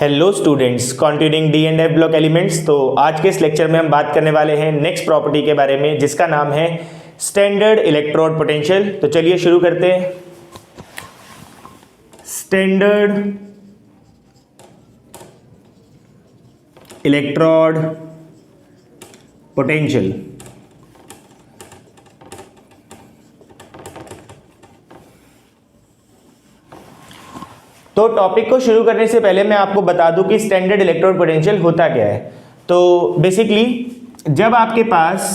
Hello students, continuing D and F block elements. तो आज के इस लेक्चर में हम बात करने वाले हैं नेक्स्ट प्रॉपर्टी के बारे में, जिसका नाम है स्टैंडर्ड इलेक्ट्रोड पोटेंशियल। तो चलिए शुरू करते हैं। Standard electrode potential. तो टॉपिक को शुरू करने से पहले मैं आपको बता दूं कि स्टैंडर्ड इलेक्ट्रोड पोटेंशियल होता क्या है। तो बेसिकली जब आपके पास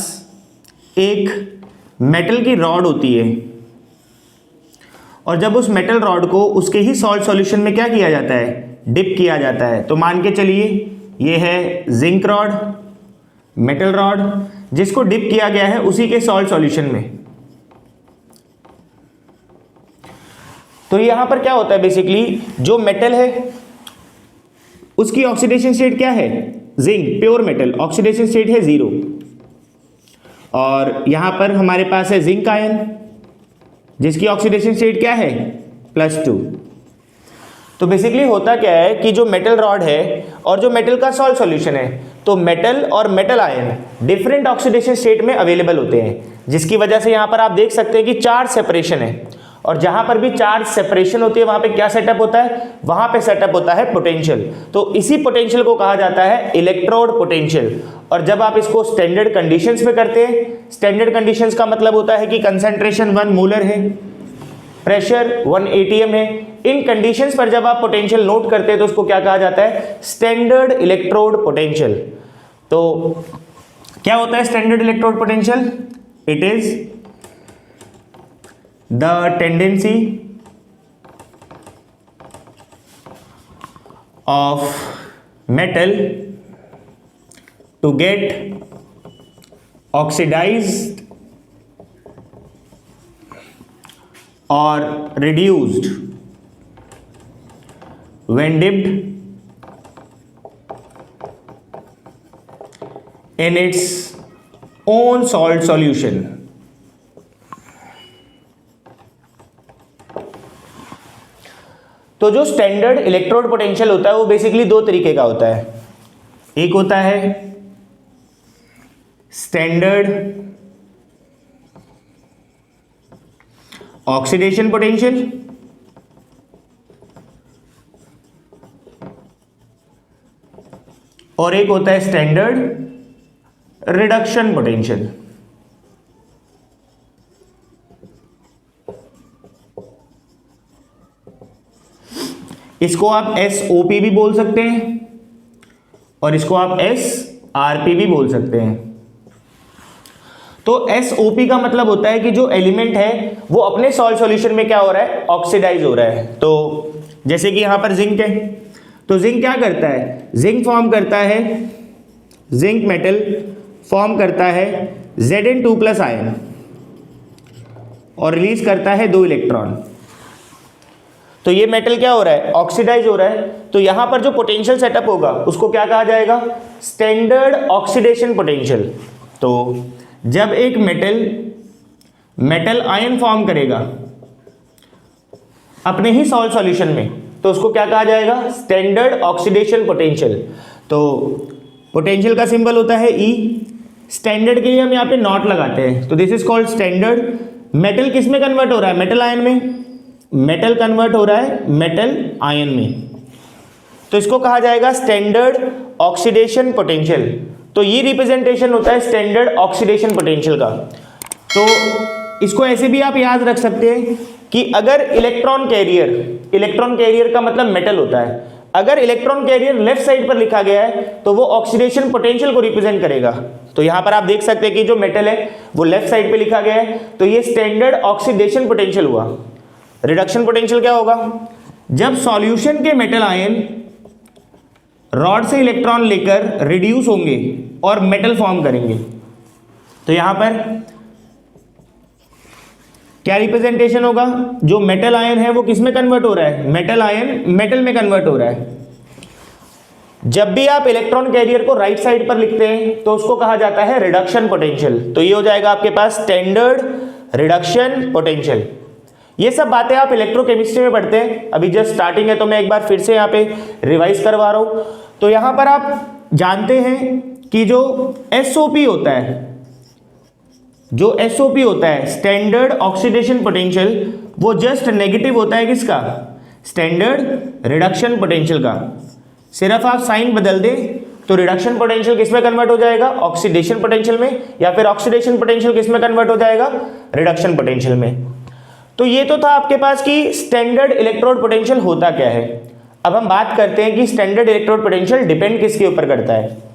एक मेटल की रॉड होती है और जब उस मेटल रॉड को उसके ही सॉल्ट सॉल्यूशन में क्या किया जाता है, डिप किया जाता है। तो मान के चलिए ये है जिंक रॉड, मेटल रॉड, जिसको डिप किया गया है उसी के सॉल्ट सॉल्यूशन में। तो यहां पर क्या होता है, बेसिकली जो मेटल है उसकी ऑक्सीडेशन स्टेट क्या है, zinc pure metal, oxidation state है 0। और यहां पर हमारे पास है जिंक आयन जिसकी ऑक्सीडेशन स्टेट क्या है, +2। तो बेसिकली होता क्या है कि जो मेटल रॉड है और जो मेटल का सॉल्ट सॉल्यूशन है, तो मेटल और metal ion different oxidation state में अवेलेबल होते हैं, जिसकी वजह से यहां पर आप देख सकते हैं कि चार्ज सेपरेशन है। और जहां पर भी चार्ज सेपरेशन होती है वहां पे क्या सेटअप होता है, वहां पे सेटअप होता है पोटेंशियल। तो इसी पोटेंशियल को कहा जाता है इलेक्ट्रोड पोटेंशियल। और जब आप इसको स्टैंडर्ड कंडीशंस में करते हैं, स्टैंडर्ड कंडीशंस का मतलब होता है कि कंसंट्रेशन 1 मोलर है, प्रेशर 1 atm है। इन कंडीशंस पर जब आप पोटेंशियल नोट करते हैं तो उसको क्या कहा जाता है, स्टैंडर्ड इलेक्ट्रोड पोटेंशियल। तो क्या होता है standard electrode potential? It is the tendency of metal to get oxidized or reduced when dipped in its own salt solution। तो जो स्टैंडर्ड इलेक्ट्रोड पोटेंशियल होता है वो बेसिकली दो तरीके का होता है। एक होता है स्टैंडर्ड ऑक्सीडेशन पोटेंशियल और एक होता है स्टैंडर्ड रिडक्शन पोटेंशियल। इसको आप SOP भी बोल सकते हैं और इसको आप SRP भी बोल सकते हैं। तो SOP का मतलब होता है कि जो एलिमेंट है वो अपने सॉल्ट सॉल्यूशन में क्या हो रहा है, ऑक्सीडाइज हो रहा है। तो जैसे कि यहां पर जिंक है, तो जिंक क्या करता है, जिंक फॉर्म करता है, जिंक मेटल फॉर्म करता है Zn2+ आयन और रिलीज करता है 2 इलेक्ट्रॉन। तो ये मेटल क्या हो रहा है, ऑक्सीडाइज हो रहा है। तो यहां पर जो पोटेंशियल सेटअप होगा उसको क्या कहा जाएगा, स्टैंडर्ड ऑक्सीडेशन पोटेंशियल। तो जब एक मेटल आयन फॉर्म करेगा अपने ही सॉल्ट सॉल्यूशन में, तो उसको क्या कहा जाएगा, स्टैंडर्ड ऑक्सीडेशन पोटेंशियल। तो पोटेंशियल का सिंबल होता है E। स्टैंडर्ड के लिए हम यहां पे नॉट लगाते हैं। तो this is called standard. Metal किस में कन्वर्ट हो रहा है, मेटल आयन में। मेटल कन्वर्ट हो रहा है मेटल आयन में, तो इसको कहा जाएगा स्टैंडर्ड ऑक्सीडेशन पोटेंशियल। तो ये रिप्रेजेंटेशन होता है स्टैंडर्ड ऑक्सीडेशन पोटेंशियल का। तो इसको ऐसे भी आप याद रख सकते हैं कि अगर इलेक्ट्रॉन कैरियर का मतलब मेटल होता है, अगर इलेक्ट्रॉन कैरियर लेफ्ट साइड पर लिखा गया है तो वो ऑक्सीडेशन पोटेंशियल को रिप्रेजेंट करेगा। तो यहां पर आप देख सकते हैं कि जो मेटल है वो लेफ्ट साइड पे लिखा गया है, तो ये स्टैंडर्ड ऑक्सीडेशन पोटेंशियल हुआ। रिडक्शन पोटेंशियल क्या होगा, जब सॉल्यूशन के मेटल आयन रॉड से इलेक्ट्रॉन लेकर रिड्यूस होंगे और मेटल फॉर्म करेंगे। तो यहां पर क्या रिप्रेजेंटेशन होगा, जो मेटल आयन है वो किस में कन्वर्ट हो रहा है, मेटल आयन मेटल में कन्वर्ट हो रहा है। जब भी आप इलेक्ट्रॉन कैरियर को राइट साइड पर लिखते हैं तो उसको कहा जाता है रिडक्शन पोटेंशियल। तो ये हो जाएगा आपके पास स्टैंडर्ड रिडक्शन पोटेंशियल। ये सब बातें आप इलेक्ट्रोकेमिस्ट्री में पढ़ते हैं, अभी जस्ट स्टार्टिंग है तो मैं एक बार फिर से यहाँ पे रिवाइज करवा रहा हूँ। तो यहाँ पर आप जानते हैं कि जो एसओपी होता है, जो एसओपी होता है स्टैंडर्ड ऑक्सीडेशन पोटेंशियल, वो जस्ट नेगेटिव होता है किसका, स्टैंडर्ड रिडक्शन पोटेंशियल का। सिर्फ आप साइन बदल दें तो रिडक्शन पोटेंशियल किस में कन्वर्ट हो जाएगा, ऑक्सीडेशन पोटेंशियल में, या फिर ऑक्सीडेशन पोटेंशियल किस में कन्वर्ट हो जाएगा, रिडक्शन पोटेंशियल में। तो ये तो था आपके पास कि स्टैंडर्ड इलेक्ट्रोड पोटेंशियल होता क्या है। अब हम बात करते हैं कि स्टैंडर्ड इलेक्ट्रोड पोटेंशियल डिपेंड किसके ऊपर करता है।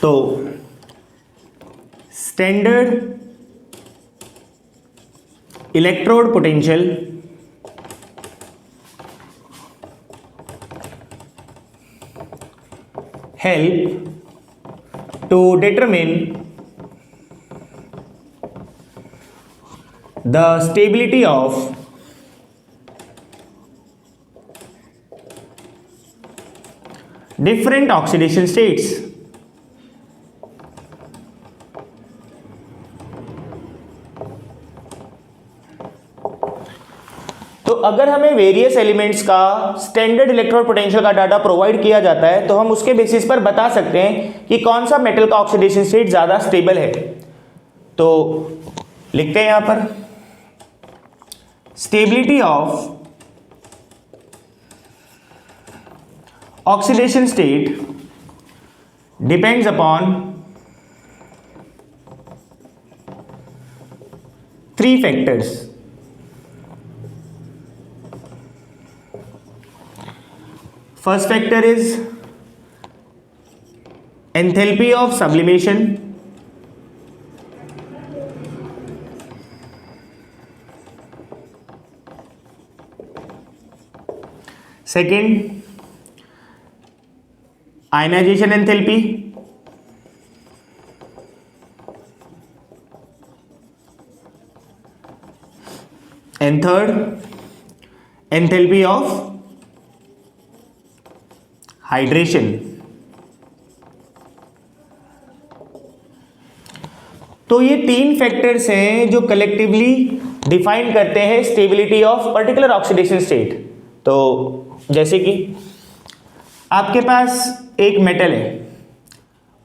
तो standard electrode potential help to determine the stability of different oxidation states. तो अगर हमें वेरियस एलिमेंट्स का स्टैंडर्ड इलेक्ट्रोड पोटेंशियल का डाटा प्रोवाइड किया जाता है तो हम उसके बेसिस पर बता सकते हैं कि कौन सा मेटल का ऑक्सीडेशन स्टेट ज्यादा स्टेबल है। तो लिखते हैं यहां पर stability of oxidation state depends upon 3 factors. First factor is enthalpy of sublimation. Second, ionization enthalpy. And third, enthalpy of hydration. तो ये 3 फैक्टर्स हैं जो कलेक्टिवली डिफाइन करते हैं stability of particular oxidation state. तो जैसे कि आपके पास एक मेटल है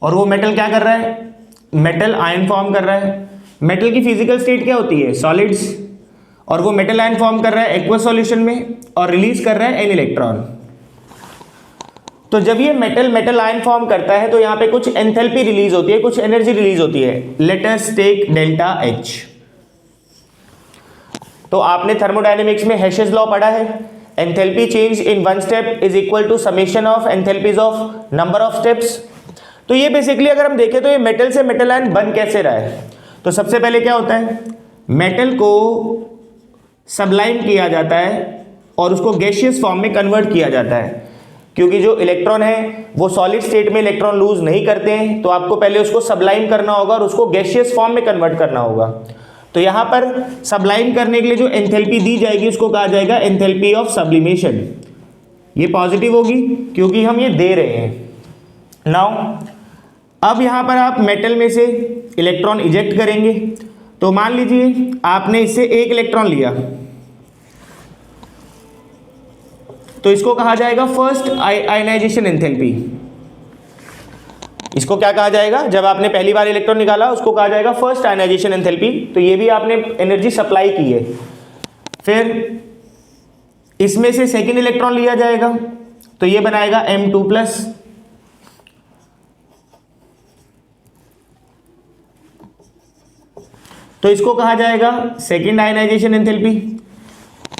और वो मेटल क्या कर रहा है, मेटल आयन फॉर्म कर रहा है। मेटल की फिजिकल स्टेट क्या होती है, सॉलिड्स, और वो मेटल आयन फॉर्म कर रहा है एक्वस सॉल्यूशन में और रिलीज कर रहा है एन इलेक्ट्रॉन। तो जब ये मेटल आयन फॉर्म करता है तो यहाँ पे कुछ एंथैल्पी रिलीज होती है, कुछ एनर्जी रिलीज होती है। Let us take delta h. तो आपने थर्मोडायनेमिक्स में हेशेस लॉ पढ़ा है, enthalpy change in one step is equal to summation of enthalpies of number of steps. तो ये बेसिकली अगर हम देखें तो ये मेटल से मेटल आयन बन कैसे रहा है। तो सबसे पहले क्या होता है, मेटल को सबलाइम किया जाता है और उसको गैसियस फॉर्म में कन्वर्ट किया जाता है, क्योंकि जो इलेक्ट्रॉन है वो सॉलिड स्टेट में इलेक्ट्रॉन लूज नहीं करते हैं। तो आपको पहले उसको सबलाइम करना होगा और उसको गैसियस फॉर्म में कन्वर्ट करना होगा। तो यहाँ पर सबलाइम करने के लिए जो एंथैल्पी दी जाएगी उसको कहा जाएगा एंथैल्पी ऑफ सब्लिमेशन। ये पॉजिटिव होगी क्योंकि हम ये दे रहे हैं। नाउ अब यहाँ पर आप मेटल में से इलेक्ट्रॉन इजेक्ट करेंगे। तो मान लीजिए आपने इससे एक इलेक्ट्रॉन लिया, तो इसको कहा जाएगा फर्स्ट आयनाइजेशन एंथैल्पी। इसको क्या कहा जाएगा, जब आपने पहली बार इलेक्ट्रॉन निकाला उसको कहा जाएगा फर्स्ट आयनाइजेशन एंथैल्पी। तो ये भी आपने एनर्जी सप्लाई की है। फिर इसमें से सेकेंड इलेक्ट्रॉन लिया जाएगा तो ये बनाएगा M2+। तो इसको कहा जाएगा सेकेंड आयनाइजेशन एंथैल्पी।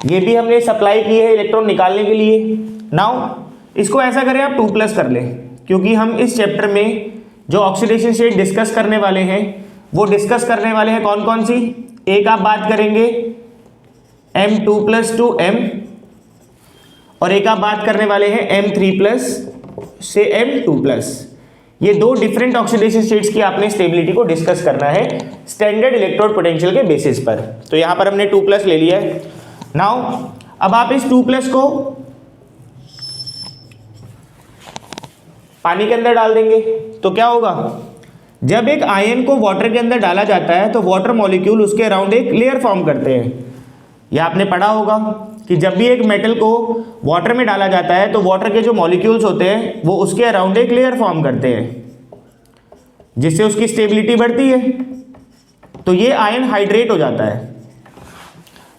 ये भी हमने सप्लाई की है इलेक्ट्रॉन निकालने के लिए। नाउ इसको ऐसा करें आप 2+ कर लें, क्योंकि हम इस चैप्टर में जो ऑक्सीडेशन स्टेट डिस्कस करने वाले हैं वो डिस्कस करने वाले हैं कौन कौन सी। एक आप बात करेंगे M2+ to M, और एक आप बात करने वाले हैं M3+ से M2+। ये दो डिफरेंट ऑक्सीडेशन स्टेट्स की आपने स्टेबिलिटी को डिस्कस करना है स्टैंडर्ड इलेक्ट्रोड पोटेंशियल के बेसिस पर। तो यहां पर हमने 2+ ले लिया है। नाउ अब आप इस 2+ को पानी के अंदर डाल देंगे तो क्या होगा, जब एक आयन को वाटर के अंदर डाला जाता है तो वाटर मॉलिक्यूल उसके अराउंड एक लेयर फॉर्म करते हैं। यह आपने पढ़ा होगा कि जब भी एक मेटल को वाटर में डाला जाता है तो वाटर के जो मॉलिक्यूल्स होते हैं वो उसके अराउंड एक लेयर फॉर्म करते हैं, जिससे उसकी स्टेबिलिटी बढ़ती है। तो ये आयन हाइड्रेट हो जाता है।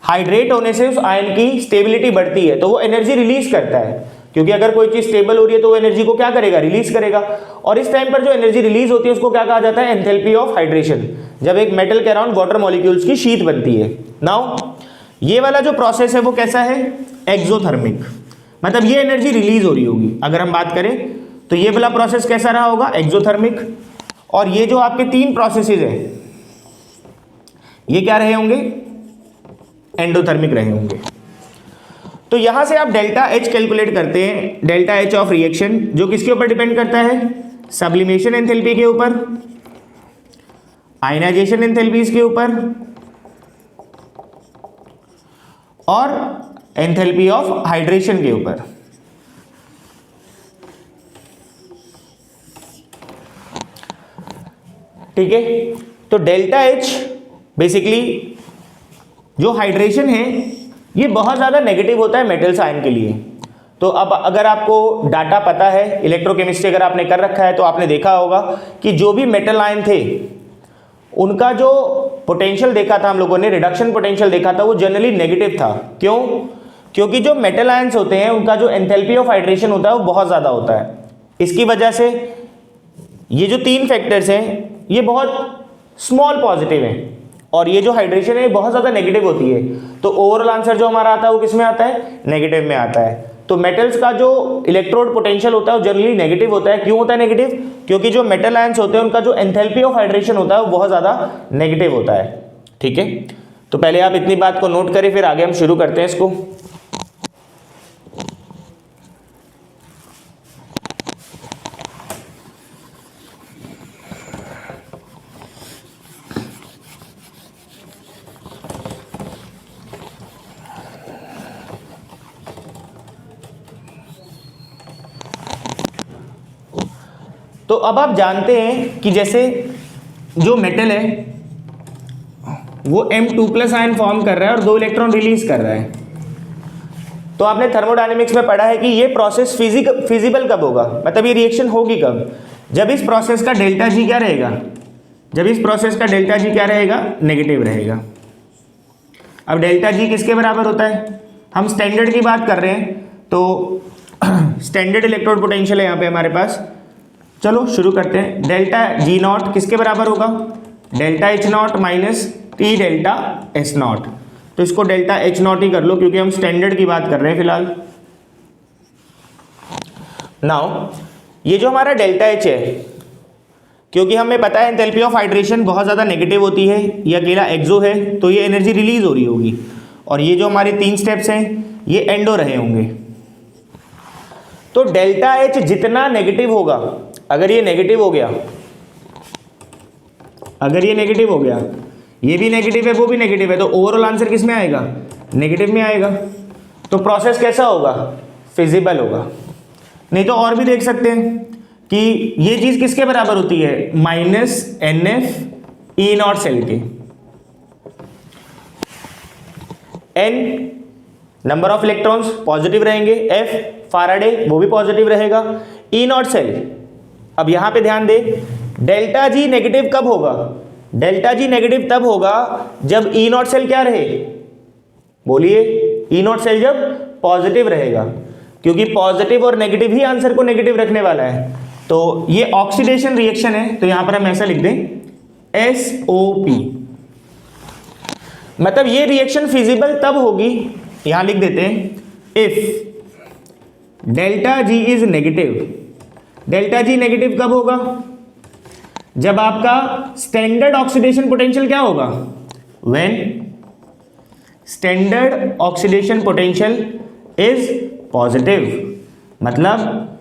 हाइड्रेट होने से उस आयन की स्टेबिलिटी बढ़ती है, तो वो एनर्जी रिलीज करता है, क्योंकि अगर कोई चीज स्टेबल हो रही है तो वो एनर्जी को क्या करेगा, रिलीज करेगा। और इस टाइम पर जो एनर्जी रिलीज होती है उसको क्या कहा जाता है, एंथैल्पी ऑफ हाइड्रेशन, जब एक मेटल के अराउंड वाटर मॉलिक्यूल्स की शीट बनती है। नाउ ये वाला जो प्रोसेस है वो कैसा है, एक्सोथर्मिक, मतलब ये एनर्जी रिलीज हो रही होगी। अगर हम बात करें तो ये वाला प्रोसेस कैसा रहा होगा, एक्सोथर्मिक। और ये जो आपके 3 प्रोसेसेस हैं ये क्या रहे होंगे, एंडोथर्मिक रहे होंगे। तो यहां से आप डेल्टा H कैलकुलेट करते हैं, डेल्टा H ऑफ रिएक्शन, जो किसके ऊपर डिपेंड करता है, सब्लिमेशन एंथैल्पी के ऊपर, आयनाइजेशन एंथैल्पीज के ऊपर और एंथैल्पी ऑफ हाइड्रेशन के ऊपर। ठीक है, तो डेल्टा H बेसिकली जो हाइड्रेशन है ये बहुत ज़्यादा नेगेटिव होता है मेटल्स आयन के लिए। तो अब अगर आपको डाटा पता है, इलेक्ट्रोकेमिस्ट्री अगर आपने कर रखा है तो आपने देखा होगा कि जो भी मेटल आयन थे उनका जो पोटेंशियल देखा था हम लोगों ने, रिडक्शन पोटेंशियल देखा था, वो जनरली नेगेटिव था। क्यों, क्योंकि जो मेटल आयन्स होते हैं उनका जो एंथैल्पी ऑफ हाइड्रेशन होता है वो बहुत ज़्यादा होता है। इसकी वजह से ये जो 3 फैक्टर्स हैं ये बहुत स्मॉल पॉजिटिव हैं और ये जो हाइड्रेशन है बहुत ज़्यादा नेगेटिव होती है। तो ओवरऑल आंसर जो हमारा आता है वो किस में आता है, नेगेटिव में आता है। तो मेटल्स का जो इलेक्ट्रोड पोटेंशियल होता है वो जनरली नेगेटिव होता है। क्यों होता है नेगेटिव, क्योंकि जो मेटल आयंस होते हैं उनका जो एंथैल्पी ऑफ हाइड्रेशन होता है वो बहुत ज़्यादा नेगेटिव होता है। ठीक है, तो पहले आप इतनी बात को नोट करें, फिर आगे हम शुरू करते हैं इसको। तो अब आप जानते हैं कि जैसे जो मेटल है वो M2+ आयन फॉर्म कर रहा है और 2 इलेक्ट्रॉन रिलीज कर रहा है। तो आपने थर्मोडायनेमिक्स में पढ़ा है कि ये प्रोसेस फिजिबल कब होगा, मतलब ये रिएक्शन होगी कब, जब इस प्रोसेस का डेल्टा G क्या रहेगा, जब इस प्रोसेस का डेल्टा G क्या रहेगा, नेगेटिव रहेगा। अब डेल्टा G किसके बराबर होता है, हम स्टैंडर्ड की बात कर रहे हैं तो स्टैंडर्ड इलेक्ट्रोड पोटेंशियल है यहाँ पे हमारे पास। चलो शुरू करते हैं। डेल्टा G0 किसके बराबर होगा, delta H0 minus T delta S0। तो इसको डेल्टा H0 ही कर लो क्योंकि हम स्टैंडर्ड की बात कर रहे हैं फिलहाल। नाउ ये जो हमारा डेल्टा H है, क्योंकि हमें पता है एंथैल्पी ऑफ हाइड्रेशन बहुत ज़्यादा नेगेटिव होती है, ये अकेला एक्सो है तो ये एनर्जी रिलीज हो रही होगी, और ये जो हमारे 3 स्टेप्स हैं ये एंडो रहे होंगे। तो डेल्टा H जितना नेगेटिव होगा, अगर ये नेगेटिव हो गया, अगर ये नेगेटिव हो गया, ये भी नेगेटिव है वो भी नेगेटिव है, तो ओवरऑल आंसर किस में आएगा, नेगेटिव में आएगा। तो प्रोसेस कैसा होगा, फिजिबल होगा। नहीं तो और भी देख सकते हैं कि ये चीज किसके बराबर होती है, -NF E0 सेल के। N number of electrons positive रहेंगे, F फाराडे वो भी पॉजिटिव रहेगा, E0 सेल। अब यहां पे ध्यान दे, डेल्टा G नेगेटिव कब होगा, डेल्टा G नेगेटिव तब होगा जब E0 सेल क्या रहे, बोलिए, E0 सेल जब पॉजिटिव रहेगा, क्योंकि पॉजिटिव और नेगेटिव ही आंसर को नेगेटिव रखने वाला है। तो ये ऑक्सीडेशन रिएक्शन है, तो यहां पर हम ऐसा लिख दें SOP, मतलब ये रिएक्शन फिजिबल तब होगी, यहां लिख देते हैं if delta G is negative. Delta G negative कब होगा, जब आपका स्टैंडर्ड ऑक्सीडेशन पोटेंशियल क्या होगा, when standard oxidation potential is positive, मतलब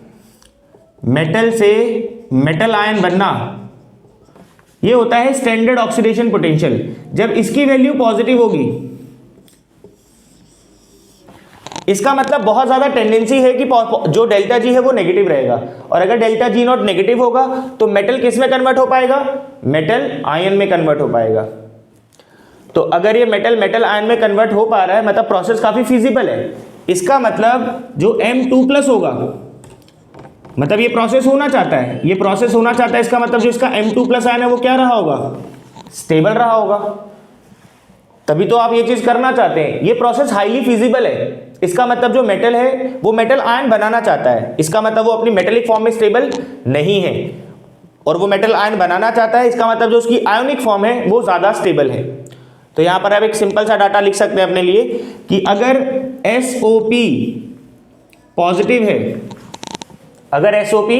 मेटल से मेटल आयन बनना, ये होता है स्टैंडर्ड ऑक्सीडेशन पोटेंशियल। जब इसकी वैल्यू पॉजिटिव होगी, इसका मतलब बहुत ज्यादा टेंडेंसी है कि जो डेल्टा जी है वो नेगेटिव रहेगा, और अगर डेल्टा जी नॉट नेगेटिव होगा तो मेटल किस में कन्वर्ट हो पाएगा, मेटल आयन में कन्वर्ट हो पाएगा। तो अगर ये मेटल आयन में कन्वर्ट हो पा रहा है, मतलब प्रोसेस काफी फिजिबल है। इसका मतलब जो M2+ होगा, मतलब ये प्रोसेस होना चाहता है, ये प्रोसेस होना चाहता है, इसका मतलब जो इसका M2+ आयन है वो क्या रहा होगा, स्टेबल रहा होगा। तभी तो आप ये चीज करना चाहते हैं। ये प्रोसेस हाईली फिजिबल है। इसका मतलब जो मेटल है वो मेटल आयन बनाना चाहता है, इसका मतलब वो अपनी मेटेलिक फॉर्म में स्टेबल नहीं है, और वो मेटल आयन बनाना चाहता है, इसका मतलब जो उसकी आयोनिक फॉर्म है वो ज्यादा स्टेबल है। तो यहां पर आप एक सिंपल सा डाटा लिख सकते हैं अपने लिए कि अगर SOP पॉजिटिव है, अगर SOP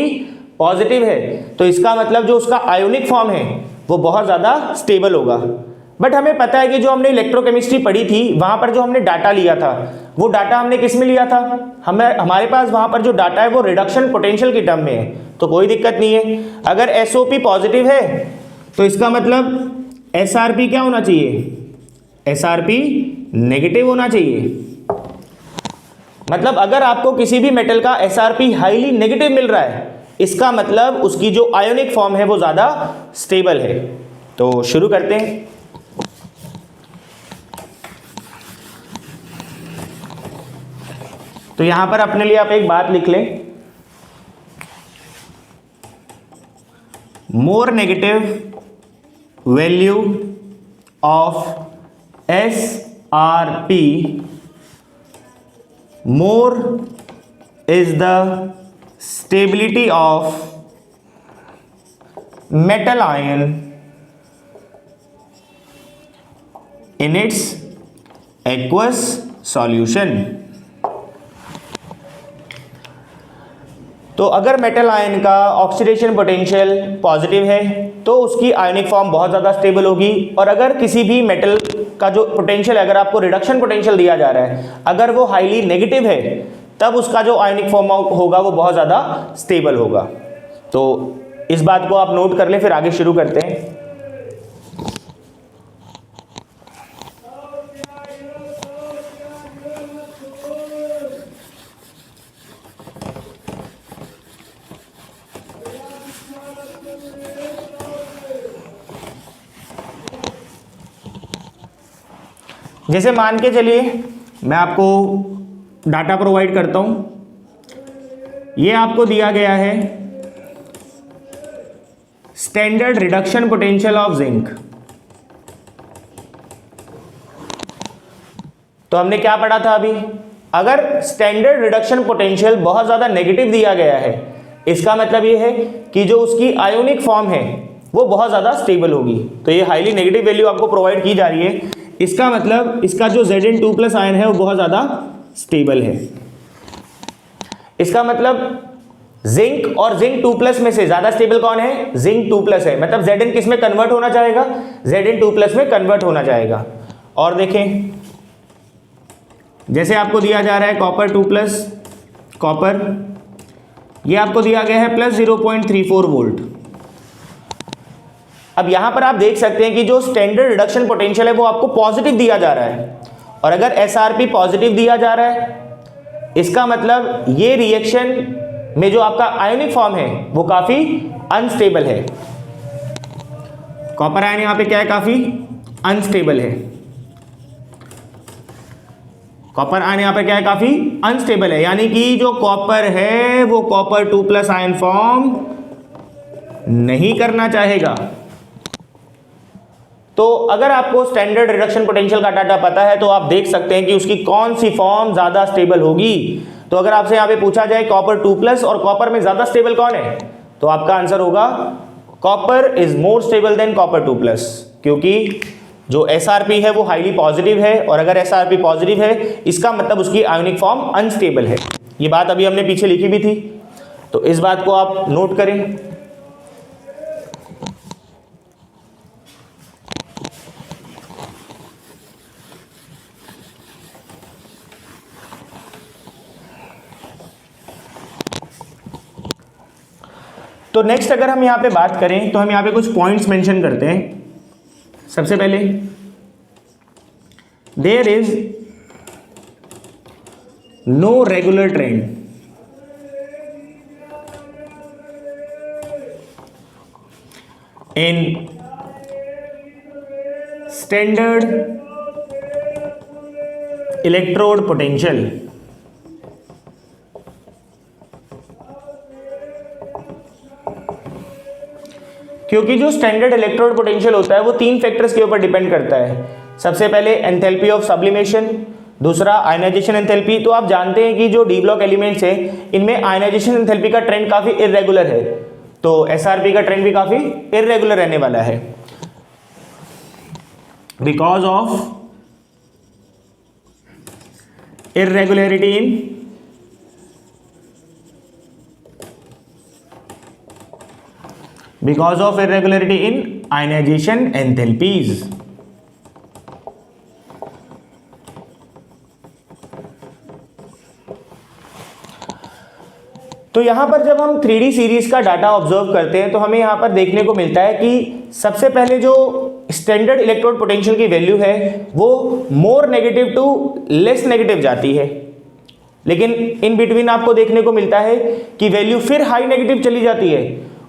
पॉजिटिव है तो इसका मतलब जो उसका आयोनिक फॉर्म है वो बहुत ज्यादा स्टेबल होगा। बट हमें पता है कि जो हमने इलेक्ट्रोकेमिस्ट्री पढ़ी थी वहां पर जो हमने डाटा लिया था, वो डाटा हमने किस में लिया था, हमारे पास वहां पर जो डाटा है वो रिडक्शन पोटेंशियल की टर्म में है, तो कोई दिक्कत नहीं है। अगर SOP पॉजिटिव है तो इसका मतलब SRP क्या होना चाहिए, SRP नेगेटिव होना चाहिए। मतलब अगर आपको किसी भी मेटल का SRP हाईली नेगेटिव मिल रहा है, इसका मतलब उसकी जो आयोनिक फॉर्म है वो ज्यादा स्टेबल है। तो शुरू करते हैं। तो यहां पर अपने लिए आप एक बात लिख लें, more negative value of SRP, more is the stability of metal ion in its aqueous solution। तो अगर मेटल आयन का ऑक्सीडेशन पोटेंशियल पॉजिटिव है तो उसकी आयनिक फॉर्म बहुत ज़्यादा स्टेबल होगी, और अगर किसी भी मेटल का जो पोटेंशियल है, अगर आपको रिडक्शन पोटेंशियल दिया जा रहा है, अगर वो हाईली नेगेटिव है तब उसका जो आयनिक फॉर्म होगा वो बहुत ज़्यादा स्टेबल होगा। तो इस बात को आप नोट कर लें, फिर आगे शुरू करते हैं। जैसे मान के चलिए मैं आपको डाटा प्रोवाइड करता हूं, ये आपको दिया गया है standard reduction potential of zinc. तो हमने क्या पढ़ा था अभी, अगर स्टैंडर्ड रिडक्शन पोटेंशियल बहुत ज्यादा नेगेटिव दिया गया है, इसका मतलब ये है कि जो उसकी आयोनिक फॉर्म है वो बहुत ज्यादा स्टेबल होगी। तो ये हाईली नेगेटिव वैल्यू आपको प्रोवाइड की जा रही है, इसका मतलब इसका जो Zn2+ आयन है वो बहुत ज्यादा स्टेबल है। इसका मतलब जिंक और Zn2+ में से ज्यादा स्टेबल कौन है, Zn2+ है, मतलब Zn किस में कन्वर्ट होना चाहेगा, Zn2+ में कन्वर्ट होना चाहेगा। और देखें जैसे आपको दिया जा रहा है कॉपर 2+, कॉपर ये आपको दिया गया है प्लस 0.34 वोल्ट। अब यहां पर आप देख सकते हैं कि जो स्टैंडर्ड रिडक्शन पोटेंशियल है वो आपको पॉजिटिव दिया जा रहा है, और अगर SRP पॉजिटिव दिया जा रहा है, इसका मतलब ये रिएक्शन में जो आपका आयोनिक फॉर्म है वो काफी अनस्टेबल है। कॉपर आयन यहां पे क्या है, काफी अनस्टेबल है। कॉपर आयन यहां पे क्या है, काफी अनस्टेबल है, यानी कि जो कॉपर है वो कॉपर 2+ आयन फॉर्म नहीं करना चाहेगा। तो अगर आपको स्टैंडर्ड रिडक्शन पोटेंशियल का डाटा पता है तो आप देख सकते हैं कि उसकी कौन सी फॉर्म ज्यादा स्टेबल होगी। तो अगर आपसे यहां पे पूछा जाए कॉपर 2+ और कॉपर में ज्यादा स्टेबल कौन है, तो आपका आंसर होगा copper is more stable than copper 2+, क्योंकि जो SRP है वो हाईली पॉजिटिव है, और अगर SRP पॉजिटिव है इसका मतलब उसकी आयोनिक फॉर्म अनस्टेबल है। ये बात अभी हमने पीछे लिखी भी थी, तो इस बात को आप नोट करें। तो नेक्स्ट अगर हम यहाँ पे बात करें तो हम यहाँ पे कुछ पॉइंट्स मेंशन करते हैं। सबसे पहले there is no regular trend in standard electrode potential. क्योंकि जो स्टैंडर्ड इलेक्ट्रोड पोटेंशियल होता है वो 3 फैक्टर्स के ऊपर डिपेंड करता है। सबसे पहले एंथैल्पी ऑफ सब्लिमेशन, दूसरा आयनाइजेशन एंथैल्पी। तो आप जानते हैं कि जो डी ब्लॉक एलिमेंट्स है इनमें आयनाइजेशन एंथैल्पी का ट्रेंड काफी इर्रेगुलर है, तो एसआरपी का ट्रेंड भी काफी इर्रेगुलर रहने वाला है because of irregularity in ionization enthalpies। तो यहां पर जब हम 3D सीरीज का डाटा ऑब्जर्व करते हैं तो हमें यहां पर देखने को मिलता है कि सबसे पहले जो स्टैंडर्ड इलेक्ट्रोड पोटेंशियल की वैल्यू है वो more negative to less negative जाती है, लेकिन इन बिटवीन आपको देखने को मिलता है कि वैल्यू फिर हाई नेगेटिव चली जाती है,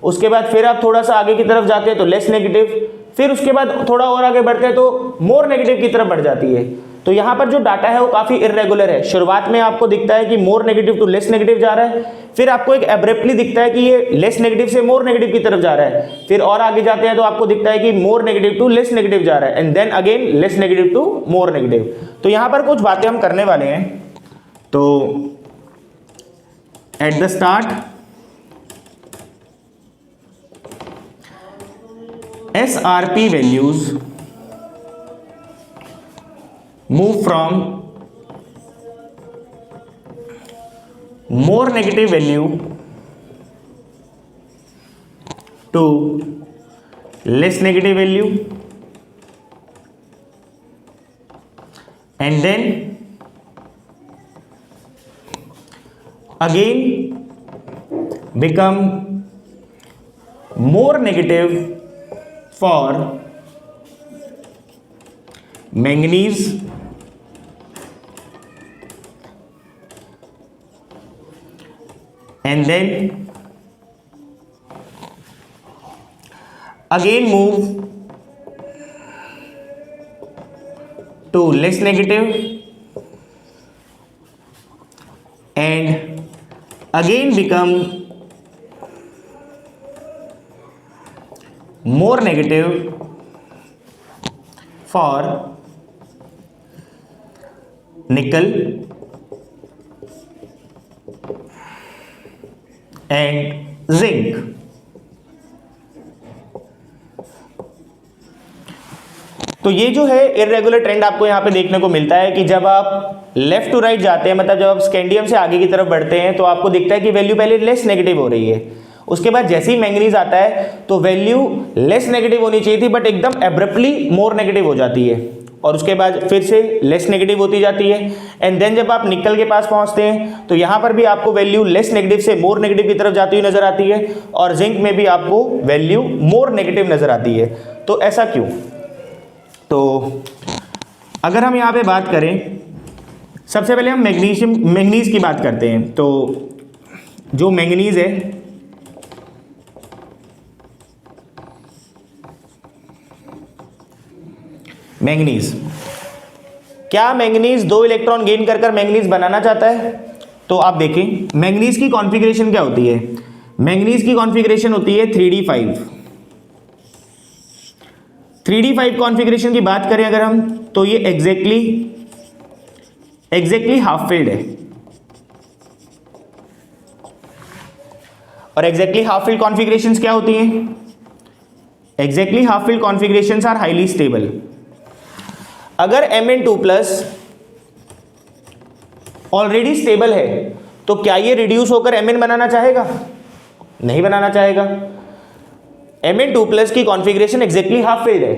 उसके बाद फिर आप थोड़ा सा आगे की तरफ जाते हैं तो लेस नेगेटिव, फिर उसके बाद थोड़ा और आगे बढ़ते हैं तो मोर नेगेटिव की तरफ बढ़ जाती है। तो यहाँ पर जो डाटा है वो काफी इर्रेगुलर है। शुरुआत में आपको दिखता है कि more negative to less negative जा रहा है, फिर आपको एक एब्रप्टली दिखता है कि ये लेस नेगेटिव से मोर नेगेटिव की तरफ जा रहा है, फिर और आगे जाते हैं तो आपको दिखता है कि more negative to less negative जा रहा है, and then again less negative to more negative. तो यहाँ पर कुछ बातें हम करने वाले हैं। तो at the start SRP values move from more negative value to less negative value, and then again become more negative for manganese and then again move to less negative and again become more negative for nickel and zinc। तो ये जो है irregular trend आपको यहाँ पे देखने को मिलता है कि जब आप लेफ्ट टू राइट जाते हैं, मतलब जब आप स्कैंडियम से आगे की तरफ बढ़ते हैं तो आपको दिखता है कि वैल्यू पहले लेस नेगेटिव हो रही है, उसके बाद जैसे ही मैंगनीज आता है तो वैल्यू लेस नेगेटिव होनी चाहिए थी बट एकदम एब्रप्टली मोर नेगेटिव हो जाती है, और उसके बाद फिर से लेस नेगेटिव होती जाती है, एंड देन जब आप निकल के पास पहुंचते हैं तो यहां पर भी आपको वैल्यू लेस नेगेटिव से मोर नेगेटिव की तरफ जाती हुई नजर आती है, और जिंक में भी आपको वैल्यू मोर नेगेटिव नजर आती है। तो ऐसा क्यों? तो अगर हम यहां पे बात करें, सबसे पहले हम मैग्नीज की बात करते हैं। तो जो मैग्नीज है, मैंगनीज, क्या मैंगनीज 2 इलेक्ट्रॉन गेन कर मैंगनीज बनाना चाहता है? तो आप देखें मैंगनीज की कॉन्फ़िगरेशन क्या होती है। मैंगनीज की कॉन्फ़िगरेशन होती है 3d5। 3d5 कॉन्फ़िगरेशन की बात करें अगर हम, तो ये एग्जैक्टली हाफ फिल्ड है, और एग्जैक्टली हाफ फिल्ड कॉन्फ़िगरेशंस क्या होती हैं? Exactly half filled configurations are highly stable. अगर Mn2+ ऑलरेडी स्टेबल है तो क्या ये रिड्यूस होकर Mn बनाना चाहेगा? नहीं बनाना चाहेगा। Mn2+ की कॉन्फ़िगरेशन एग्जैक्टली हाफ फिल्ड है,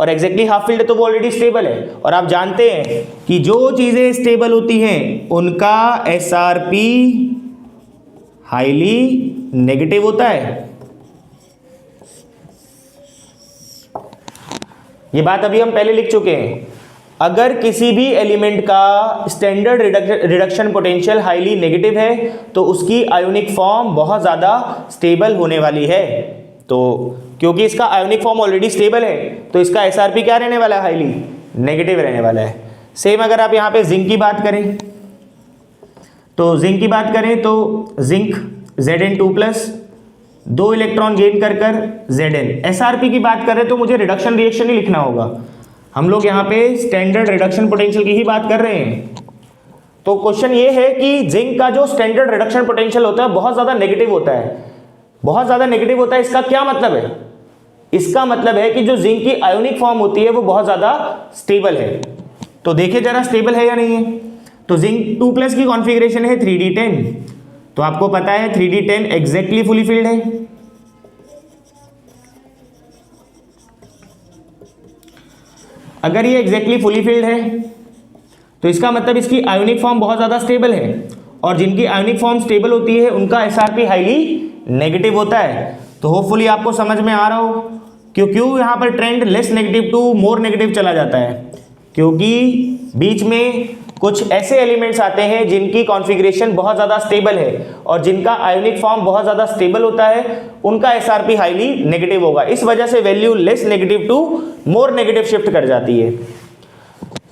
और एग्जैक्टली हाफ फिल्ड है तो वो ऑलरेडी स्टेबल है, और आप जानते हैं कि जो चीजें स्टेबल होती हैं उनका SRP हाईली नेगेटिव होता है, ये बात अभी हम पहले लिख चुके हैं। अगर किसी भी एलिमेंट का standard reduction potential highly negative है तो उसकी आयोनिक फॉर्म बहुत ज़्यादा स्टेबल होने वाली है। तो क्योंकि इसका आयोनिक फॉर्म ऑलरेडी स्टेबल है तो इसका एसआरपी क्या रहने वाला है, हाईली नेगेटिव रहने वाला है। सेम अगर आप यहाँ पे जिंक की बात करें तो जिंक Zn2+, 2 इलेक्ट्रॉन गेन कर Zn। एसआरपी की बात करें तो मुझे रिडक्शन रिएक्शन ही लिखना होगा, हम लोग यहाँ पे स्टैंडर्ड रिडक्शन पोटेंशियल की ही बात कर रहे हैं। तो क्वेश्चन ये है कि जिंक का जो स्टैंडर्ड रिडक्शन पोटेंशियल होता है बहुत ज़्यादा नेगेटिव होता है, बहुत ज़्यादा नेगेटिव होता है। इसका क्या मतलब है? इसका मतलब है कि जो जिंक की आयोनिक फॉर्म होती है वो बहुत ज़्यादा स्टेबल है। तो देखिए जरा स्टेबल है या नहीं है। तो जिंक 2+ की कॉन्फ़िगरेशन है 3d10, तो आपको पता है 3d10 एग्जैक्टली फुली फिल्ड है। अगर ये एग्जैक्टली फुली फिल्ड है तो इसका मतलब इसकी आयोनिक फॉर्म बहुत ज़्यादा स्टेबल है, और जिनकी आयोनिक फॉर्म स्टेबल होती है उनका एसआरपी हाईली नेगेटिव होता है। तो होपफुली आपको समझ में आ रहा हो क्यों यहाँ पर trend less negative to more negative चला जाता है, क्योंकि बीच में कुछ ऐसे एलिमेंट्स आते हैं जिनकी कॉन्फ़िगरेशन बहुत ज़्यादा स्टेबल है और जिनका आयोनिक फॉर्म बहुत ज़्यादा स्टेबल होता है, उनका एसआरपी हाईली नेगेटिव होगा। इस वजह से value less negative to more negative shift कर जाती है।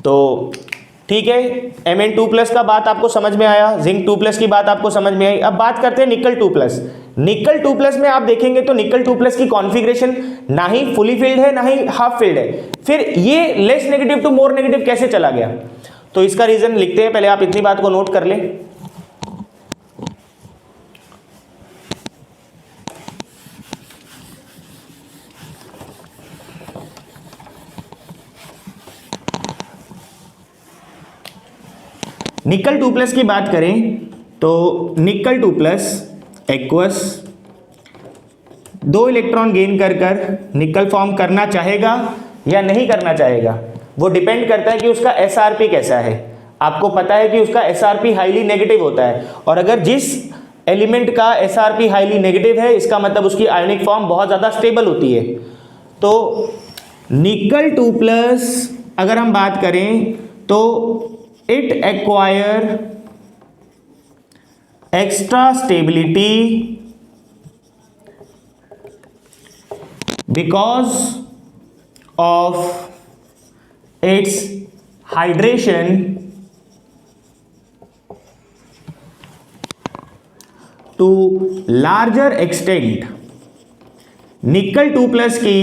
तो ठीक है, Mn2+ का बात आपको समझ में आया, जिंक 2+ की बात आपको समझ में आई। अब बात करते हैं निकल 2+। निकल 2+ में आप देखेंगे तो निकल 2+ की कॉन्फ़िगरेशन ना ही फुली फिल्ड है ना ही हाफ फिल्ड है, फिर ये less negative to more negative कैसे चला गया? तो इसका रीजन लिखते हैं, पहले आप इतनी बात को नोट कर लें। निकल 2+ की बात करें तो निकल 2+ एक्वस 2 इलेक्ट्रॉन गेन कर निकल फॉर्म करना चाहेगा या नहीं करना चाहेगा, वो डिपेंड करता है कि उसका एसआरपी कैसा है। आपको पता है कि उसका एसआरपी हाईली नेगेटिव होता है, और अगर जिस एलिमेंट का एसआरपी हाईली नेगेटिव है इसका मतलब उसकी आयोनिक फॉर्म बहुत ज़्यादा स्टेबल होती है। तो निकल 2+ अगर हम बात करें तो it acquire extra stability because of its hydration to larger extent. Nickel 2+ की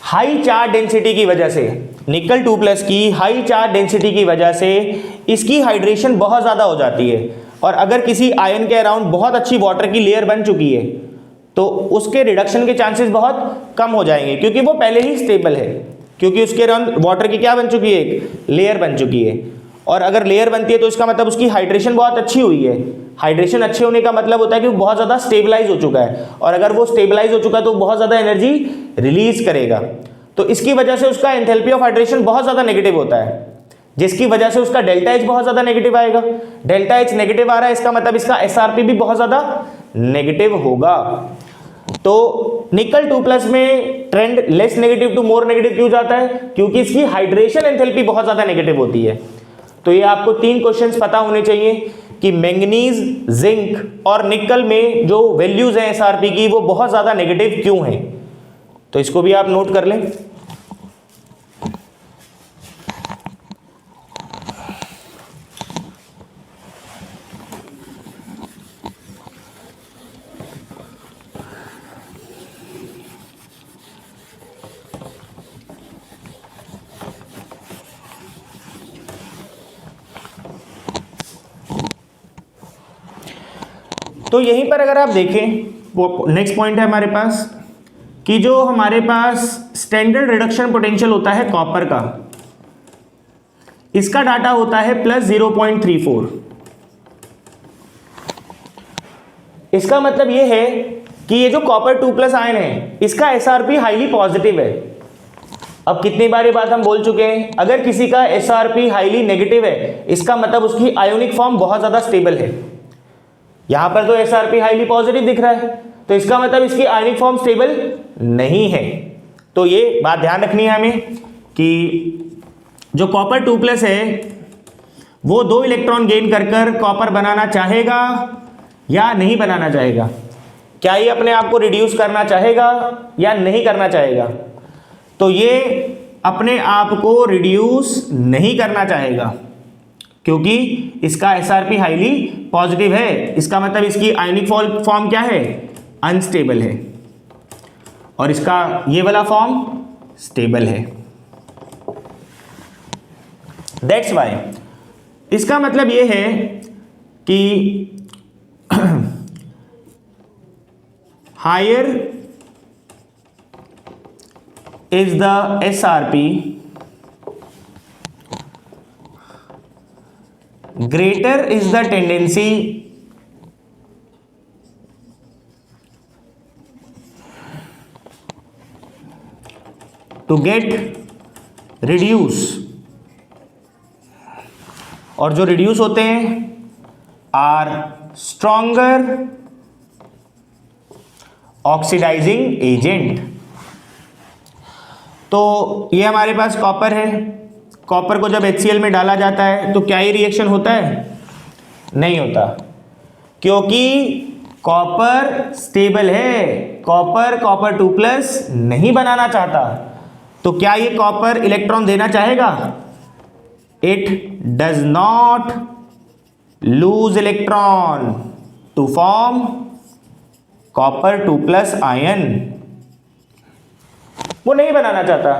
हाई चार्ज डेंसिटी की वजह से, निकल 2+ की हाई चार्ज डेंसिटी की वजह से इसकी हाइड्रेशन बहुत ज़्यादा हो जाती है, और अगर किसी आयन के अराउंड बहुत अच्छी वाटर की लेयर बन चुकी है तो उसके रिडक्शन के चांसेस बहुत कम हो जाएंगे, क्योंकि वो पहले ही स्टेबल है, क्योंकि उसके अराउंड वाटर की क्या बन चुकी है, एक लेयर बन चुकी है। और अगर लेयर बनती है तो इसका मतलब उसकी हाइड्रेशन बहुत अच्छी हुई है। हाइड्रेशन अच्छे होने का मतलब होता है कि वो बहुत ज़्यादा स्टेबलाइज हो चुका है, और अगर वो स्टेबलाइज हो चुका है तो बहुत ज़्यादा एनर्जी रिलीज करेगा। तो इसकी वजह से उसका एंथैल्पी ऑफ हाइड्रेशन बहुत ज़्यादा नेगेटिव होता है, जिसकी वजह से उसका डेल्टा एच बहुत ज़्यादा नेगेटिव आएगा। डेल्टा एच नेगेटिव आ रहा है, इसका मतलब इसका एसआरपी भी बहुत ज़्यादा नेगेटिव होगा। तो निकल 2+ में trend less negative to more negative क्यों जाता है? क्योंकि इसकी हाइड्रेशन एंथैल्पी बहुत ज़्यादा नेगेटिव होती है। तो ये आपको 3 क्वेश्चंस पता होने चाहिए कि मैंगनीज, जिंक और निकल में जो वैल्यूज हैं एसआरपी की वो बहुत ज़्यादा नेगेटिव क्यों हैं। तो इसको भी आप नोट कर लें। तो यहीं पर अगर आप देखें वो नेक्स्ट पॉइंट है हमारे पास कि जो हमारे पास स्टैंडर्ड रिडक्शन पोटेंशियल होता है कॉपर का, इसका डाटा होता है +0.34। इसका मतलब ये है कि ये जो कॉपर 2+ आयन है इसका एसआरपी हाईली पॉजिटिव है। अब कितनी बार ये बात हम बोल चुके हैं, अगर किसी का एसआरपी हाईली नेगेटिव है इसका मतलब उसकी आयोनिक फॉर्म बहुत ज्यादा स्टेबल है। यहां पर तो एसआरपी हाईली पॉजिटिव दिख रहा है, तो इसका मतलब इसकी आयोनिक फॉर्म स्टेबल नहीं है। तो ये बात ध्यान रखनी है हमें कि जो कॉपर 2+ है वो 2 इलेक्ट्रॉन गेन कर कर कॉपर बनाना चाहेगा या नहीं बनाना चाहेगा। क्या ये अपने आप को रिड्यूस करना चाहेगा या नहीं करना चाहेगा? तो ये अपने आप को रिड्यूस नहीं करना चाहेगा क्योंकि इसका SRP हाईली पॉजिटिव है। इसका मतलब इसकी आयनिक फॉर्म क्या है? अनस्टेबल है, और इसका ये वाला फॉर्म स्टेबल है। दैट्स वाई इसका मतलब ये है कि higher is the SRP, greater is the tendency to get reduce, और जो रिड्यूस होते हैं आर स्ट्रॉन्गर ऑक्सीडाइजिंग एजेंट। तो ये हमारे पास कॉपर है। कॉपर को जब HCl में डाला जाता है तो क्या ये रिएक्शन होता है? नहीं होता, क्योंकि कॉपर स्टेबल है। कॉपर 2+ नहीं बनाना चाहता। तो क्या ये कॉपर इलेक्ट्रॉन देना चाहेगा? It does not lose electron to form copper 2+ ion. वो नहीं बनाना चाहता,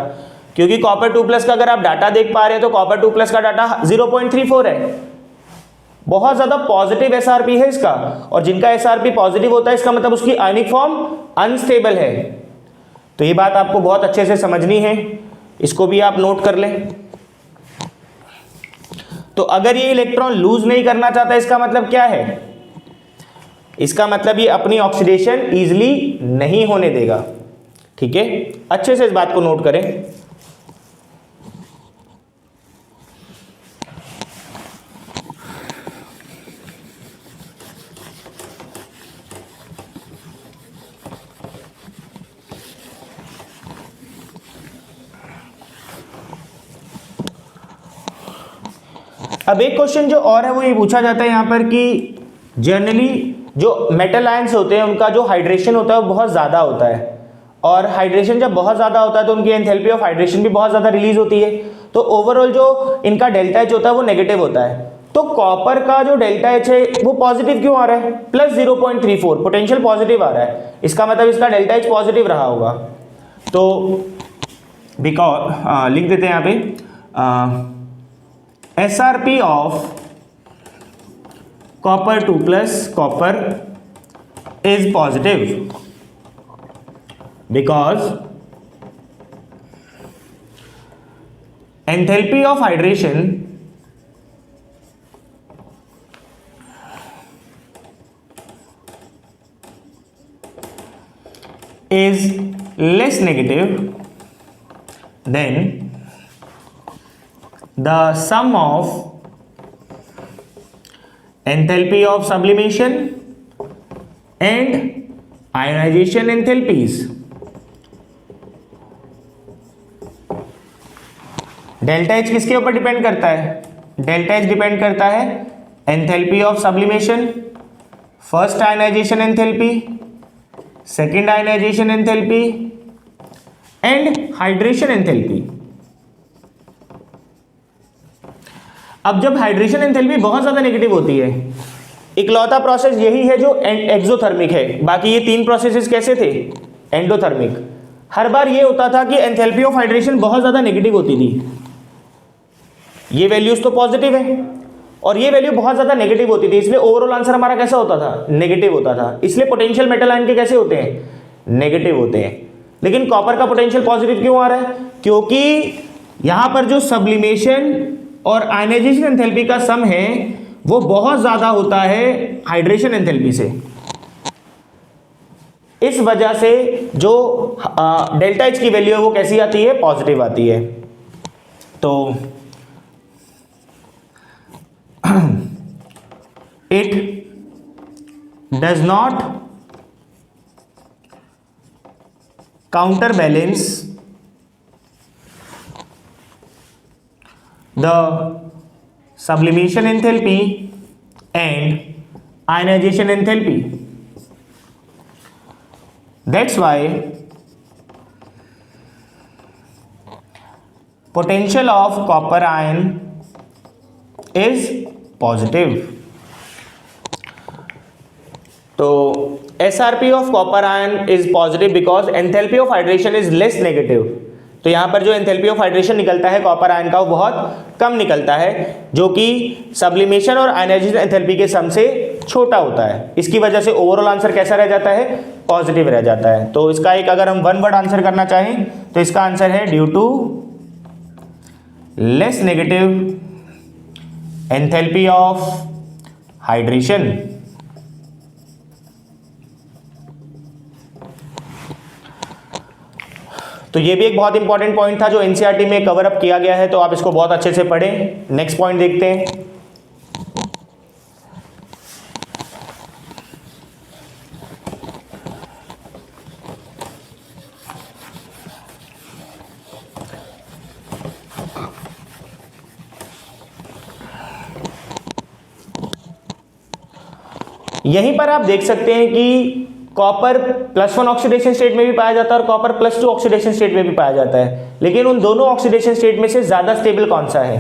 क्योंकि कॉपर 2+ का अगर आप डाटा देख पा रहे हैं तो कॉपर 2+ का डाटा 0.34 है। बहुत ज्यादा पॉजिटिव SRP है इसका, और जिनका SRP पॉजिटिव होता है इसका मतलब उसकी आयनिक फॉर्म अनस्टेबल है। तो ये बात आपको बहुत अच्छे से समझनी है, इसको भी आप नोट कर लें। तो अगर ये इलेक्ट्रॉन लूज नहीं करना चाहता, इसका मतलब क्या है? इसका मतलब ये अपनी ऑक्सीडेशन इजीली नहीं होने देगा। ठीक है, अच्छे से इस बात को नोट करें। अब एक क्वेश्चन जो और है वो ये पूछा जाता है यहां पर कि जनरली जो मेटल आयंस होते हैं उनका जो हाइड्रेशन होता है वो बहुत ज्यादा होता है, और हाइड्रेशन जब बहुत ज्यादा होता है तो उनकी एंथैल्पी ऑफ हाइड्रेशन भी बहुत ज्यादा रिलीज होती है। तो ओवरऑल जो इनका डेल्टा एच होता है वो नेगेटिव होता है। तो कॉपर का जो डेल्टा एच है वो पॉजिटिव क्यों आ रहा है? +0.34 पोटेंशियल पॉजिटिव आ रहा है। इसका मतलब इसका डेल्टा एच पॉजिटिव रहा होगा। तो बिकॉज लिख देते हैं यहाँ पे SRP of copper 2+ copper is positive because enthalpy of hydration is less negative than the sum of enthalpy of sublimation and ionization enthalpies। Delta H किसके ऊपर डिपेंड करता है? डेल्टा एच डिपेंड करता है enthalpy of sublimation, first ionisation enthalpy, second ionisation enthalpy and hydration enthalpy. अब जब hydration enthalpy बहुत ज्यादा नेगेटिव होती है, इकलौता प्रोसेस यही है जो एक्सोथर्मिक है। बाकी ये 3 प्रोसेसेस कैसे थे? एंडोथर्मिक। हर बार ये होता था कि एंथैल्पी ऑफ हाइड्रेशन बहुत ज्यादा नेगेटिव होती थी। ये वैल्यूज तो पॉजिटिव है और ये वैल्यू बहुत ज्यादा नेगेटिव होती थी, इसलिए ओवरऑल आंसर हमारा कैसा होता था? नेगेटिव होता था। इसलिए पोटेंशियल मेटल आयन के कैसे होते हैं? नेगेटिव होते हैं। लेकिन कॉपर का पोटेंशियल पॉजिटिव क्यों आ रहा है? क्योंकि यहां पर जो सब्लिमेशन और आयनाइजेशन एंथैल्पी का सम है वो बहुत ज्यादा होता है हाइड्रेशन एंथैल्पी से। इस वजह से जो डेल्टा एच की वैल्यू है वो कैसी आती है? पॉजिटिव आती है। तो it does not counterbalance the sublimation enthalpy and ionization enthalpy. That's why potential of copper ion is positive. तो SRP of copper ion is positive because enthalpy of hydration is less negative. तो यहाँ पर जो enthalpy of hydration निकलता है copper ion का वो बहुत कम निकलता है, जो कि सब्लिमेशन और आयनाइजेशन एंथैल्पी के सम से छोटा होता है। इसकी वजह से ओवरऑल आंसर कैसा रह जाता है? पॉजिटिव रह जाता है। तो इसका एक अगर हम वन वर्ड आंसर करना चाहें तो इसका आंसर है due to less negative enthalpy of hydration. तो ये भी एक बहुत इंपॉर्टेंट पॉइंट था जो एनसीईआरटी में कवर अप किया गया है, तो आप इसको बहुत अच्छे से पढ़ें। नेक्स्ट पॉइंट देखते हैं। यहीं पर आप देख सकते हैं कि कॉपर +1 ऑक्सीडेशन स्टेट में भी पाया जाता है और कॉपर +2 ऑक्सीडेशन स्टेट में भी पाया जाता है, लेकिन उन दोनों ऑक्सीडेशन स्टेट में से ज्यादा स्टेबल कौन सा है?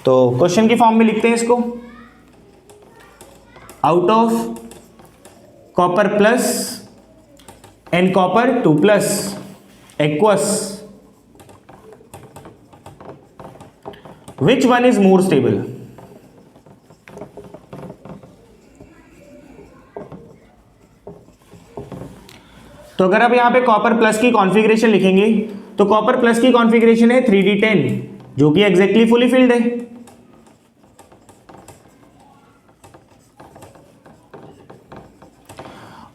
तो क्वेश्चन की फॉर्म में लिखते हैं इसको, out of copper plus and copper 2+ aqueous which one is more stable? तो अगर आप यहां पे कॉपर प्लस की कॉन्फ़िगरेशन लिखेंगे तो कॉपर प्लस की कॉन्फ़िगरेशन है 3d10 जो कि एग्जैक्टली फुली फिल्ड है।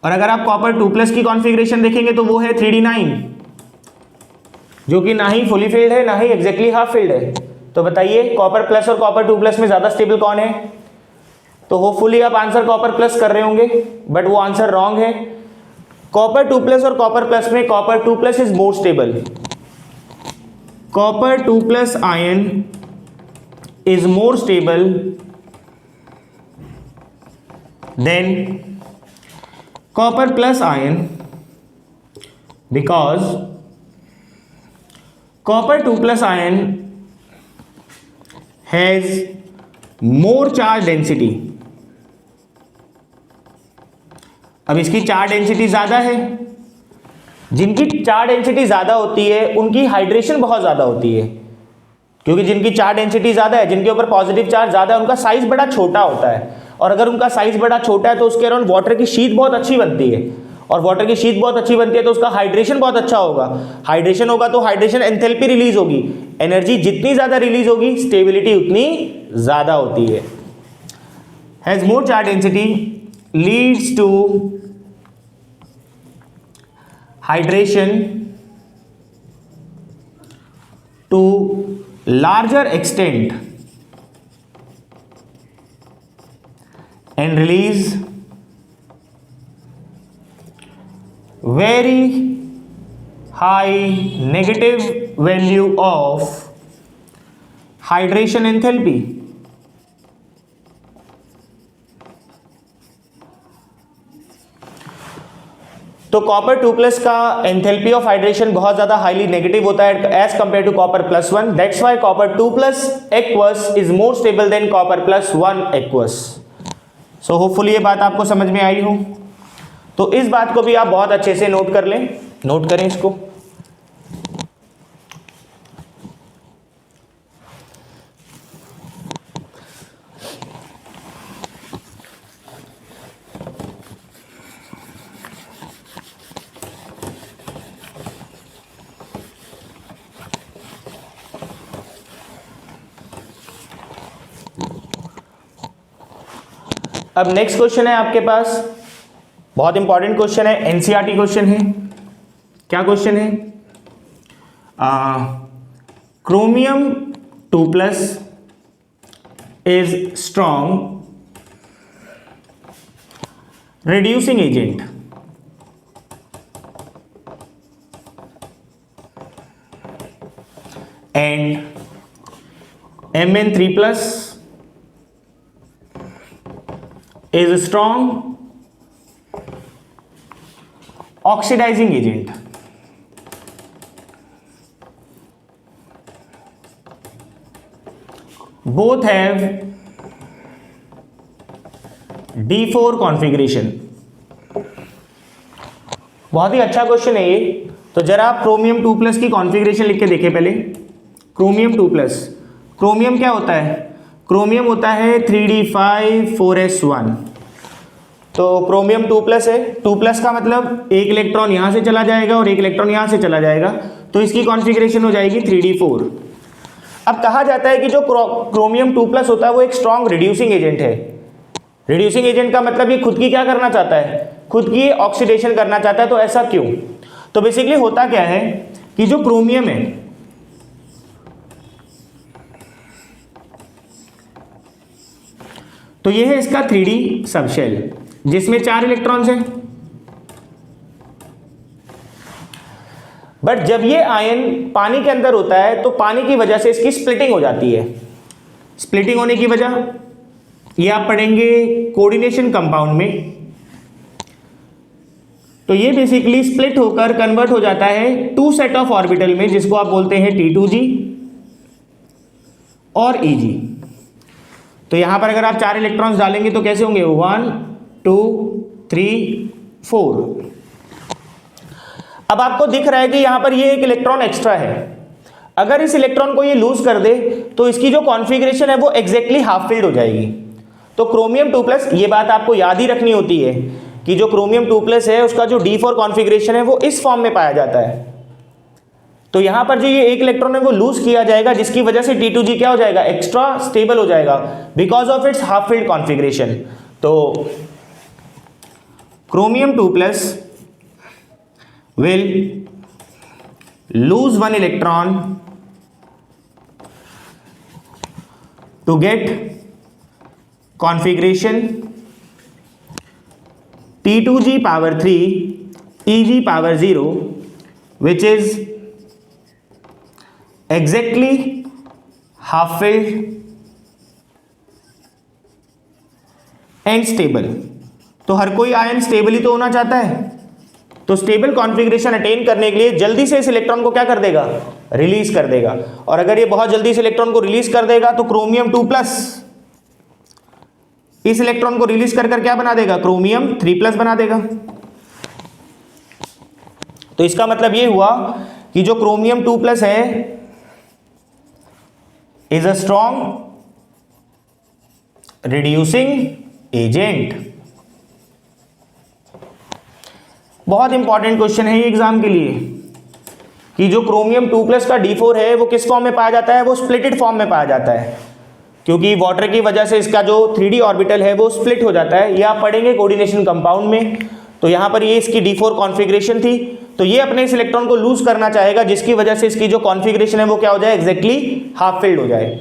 और अगर आप कॉपर 2+ की कॉन्फ़िगरेशन देखेंगे तो वो है 3d9 जो कि ना ही फुली फिल्ड है ना ही एग्जैक्टली हाफ फिल्ड है। तो बताइए कॉपर प्लस और कॉपर 2+ में ज्यादा स्टेबल कौन है? तो होपफुली आप आंसर कॉपर प्लस कर रहे होंगे, बट वो आंसर रॉन्ग है। कॉपर 2+ और कॉपर प्लस में copper 2+ is more stable. Copper 2+ ion is more stable than copper plus ion because copper 2+ ion has more charge density. अब इसकी चार्ज डेंसिटी ज्यादा है, जिनकी चार्ज डेंसिटी ज्यादा होती है उनकी हाइड्रेशन बहुत ज्यादा होती है, क्योंकि जिनकी चार्ज डेंसिटी ज्यादा है, जिनके ऊपर पॉजिटिव चार्ज ज्यादा है, उनका साइज बड़ा छोटा होता है। और अगर उनका साइज बड़ा छोटा है तो उसके अराउंड वाटर की शीट बहुत अच्छी बनती है, और वाटर की शीट बहुत अच्छी बनती है तो उसका हाइड्रेशन बहुत अच्छा होगा। हाइड्रेशन होगा तो हाइड्रेशन एंथैल्पी रिलीज होगी, एनर्जी जितनी ज्यादा रिलीज होगी स्टेबिलिटी उतनी ज्यादा होती है। Has more charge density leads to hydration to larger extent and release very high negative value of hydration enthalpy। तो कॉपर 2+ का एंथैल्पी ऑफ हाइड्रेशन बहुत ज्यादा हाईली नेगेटिव होता है as compare to copper +1। That's why copper 2+ aqueous is more stable than copper +1 aqueous. So hopefully ये बात आपको समझ में आई हो। तो इस बात को भी आप बहुत अच्छे से नोट कर लें, नोट करें इसको। अब नेक्स्ट क्वेश्चन है आपके पास, बहुत इंपॉर्टेंट क्वेश्चन है, एनसीईआरटी क्वेश्चन है। क्या क्वेश्चन है? Chromium 2+ is strong reducing agent and Mn3+ is a strong oxidizing agent. Both have D4 configuration. बहुत ही अच्छा क्वेश्चन है ये। तो जरा आप क्रोमियम 2+ की कॉन्फ़िगरेशन लिख के देखें पहले। क्रोमियम 2+, क्रोमियम क्या होता है? क्रोमियम होता है 3d5 4s1। तो क्रोमियम 2+ है। 2+ का मतलब एक इलेक्ट्रॉन यहाँ से चला जाएगा और एक इलेक्ट्रॉन यहाँ से चला जाएगा, तो इसकी कॉन्फ़िगरेशन हो जाएगी 3d4। अब कहा जाता है कि जो क्रोमियम 2+ होता है वो एक स्ट्रॉन्ग रिड्यूसिंग एजेंट है। रिड्यूसिंग एजेंट का मतलब ये खुद की क्या करना चाहता है? खुद की ऑक्सीडेशन करना चाहता है। तो ऐसा क्यों? तो बेसिकली होता क्या है कि जो क्रोमियम है, तो ये है इसका 3d सबशेल जिसमें 4 इलेक्ट्रॉन्स हैं। बट जब ये आयन पानी के अंदर होता है तो पानी की वजह से इसकी स्प्लिटिंग हो जाती है। स्प्लिटिंग होने की वजह ये आप पढ़ेंगे कोऑर्डिनेशन कंपाउंड में। तो ये बेसिकली स्प्लिट होकर कन्वर्ट हो जाता है 2 सेट ऑफ ऑर्बिटल में, जिसको आप बोलते हैं T2g और Eg। तो यहां पर अगर आप 4 इलेक्ट्रॉन्स डालेंगे तो कैसे होंगे? 1 2 3 4। अब आपको दिख रहा है कि यहां पर ये एक इलेक्ट्रॉन एक्स्ट्रा है। अगर इस इलेक्ट्रॉन को ये लूज कर दे तो इसकी जो कॉन्फ़िगरेशन है वो एग्जैक्टली हाफ फिल्ड हो जाएगी। तो क्रोमियम 2+, ये बात आपको याद ही रखनी होती है कि जो क्रोमियम 2+ है उसका जो D4 कॉन्फ़िगरेशन है वो इस फॉर्म में पाया जाता है। तो यहां पर जो ये एक इलेक्ट्रॉन है वो लूज किया जाएगा, जिसकी वजह से T2g क्या हो जाएगा? एक्स्ट्रा स्टेबल हो जाएगा because of it's half filled configuration. तो chromium 2+ will lose 1 electron to get configuration T2g power 3 Eg power 0, which is exactly half filled and stable। तो हर कोई आयन स्टेबल ही तो होना चाहता है। तो स्टेबल कॉन्फ़िगरेशन अटेन करने के लिए जल्दी से इस इलेक्ट्रॉन को क्या कर देगा? रिलीज कर देगा। और अगर ये बहुत जल्दी से इलेक्ट्रॉन को रिलीज कर देगा तो क्रोमियम 2+ इस इलेक्ट्रॉन को रिलीज कर क्या बना देगा? क्रोमियम 3+ बना देगा। तो इसका मतलब ये हुआ कि जो क्रोमियम 2+ है is a strong reducing agent. बहुत इंपॉर्टेंट क्वेश्चन है ये एग्जाम के लिए कि जो क्रोमियम 2+ का D4 है वो किस फॉर्म में पाया जाता है? वो स्प्लिटेड फॉर्म में पाया जाता है, क्योंकि वाटर की वजह से इसका जो 3d ऑर्बिटल है वो स्प्लिट हो जाता है। ये आप पढ़ेंगे कोऑर्डिनेशन कंपाउंड में। तो यहां पर ये इसकी D4 कॉन्फ़िगरेशन थी, तो ये अपने इस इलेक्ट्रॉन को लूज करना चाहेगा, जिसकी वजह से इसकी जो कॉन्फ़िगरेशन है वो क्या हो जाए? एग्जैक्टली हाफ फिल्ड हो जाए।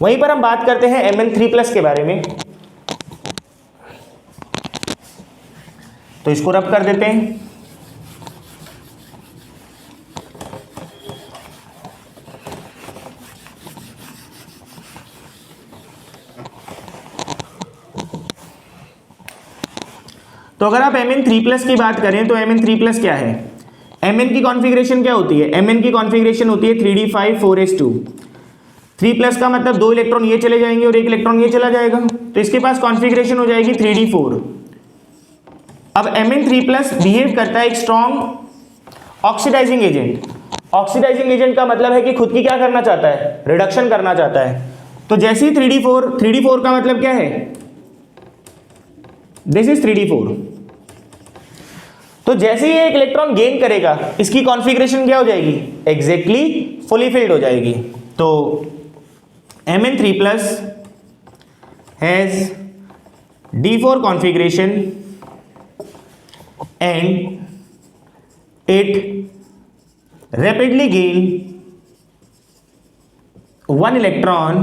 वहीं पर हम बात करते हैं Mn3+ के बारे में। तो इसको रब कर देते हैं। तो अगर आप Mn3+ की बात करें तो Mn3+ क्या है? Mn की कॉन्फ़िगरेशन क्या होती है? Mn की कॉन्फ़िगरेशन होती है 3d5 4s2। 3+ का मतलब 2 इलेक्ट्रॉन ये चले जाएंगे और 1 इलेक्ट्रॉन ये चला जाएगा, तो इसके पास कॉन्फ़िगरेशन हो जाएगी 3d4। अब Mn3+ बिहेव करता है एक strong oxidising agent. Oxidising agent का मतलब है कि खुद की क्या करना चाहता है? रिडक्शन करना चाहता है। तो जैसे ही 3d4 का मतलब क्या है? This is 3d4। तो जैसे ही एक इलेक्ट्रॉन गेन करेगा इसकी कॉन्फ़िगरेशन क्या हो जाएगी? एग्जैक्टली फुली फिल्ड हो जाएगी। तो Mn3+ has D4 configuration and it rapidly gain 1 electron,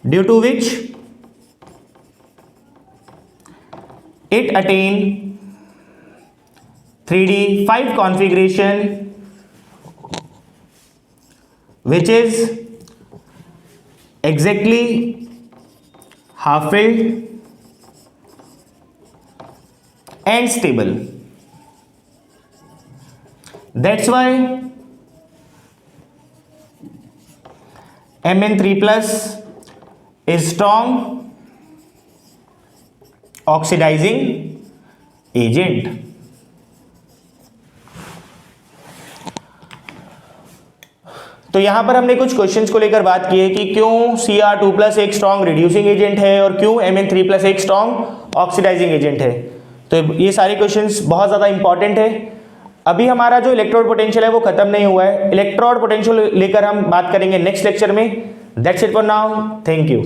due to which it attain 3d5 configuration, which is exactly half filled and stable. That's why Mn3 plus is strong oxidizing agent. तो यहां पर हमने कुछ questions को लेकर बात की है कि क्यों Cr2 प्लस एक स्ट्रॉन्ग रिड्यूसिंग एजेंट है और क्यों Mn3 प्लस एक स्ट्रॉन्ग ऑक्सीडाइजिंग एजेंट है। तो ये सारे क्वेश्चंस बहुत ज़्यादा इंपॉर्टेंट है। अभी हमारा जो इलेक्ट्रोड पोटेंशियल है वो खत्म नहीं हुआ है, इलेक्ट्रोड पोटेंशियल लेकर हम बात करेंगे नेक्स्ट लेक्चर में। That's it for now, thank you.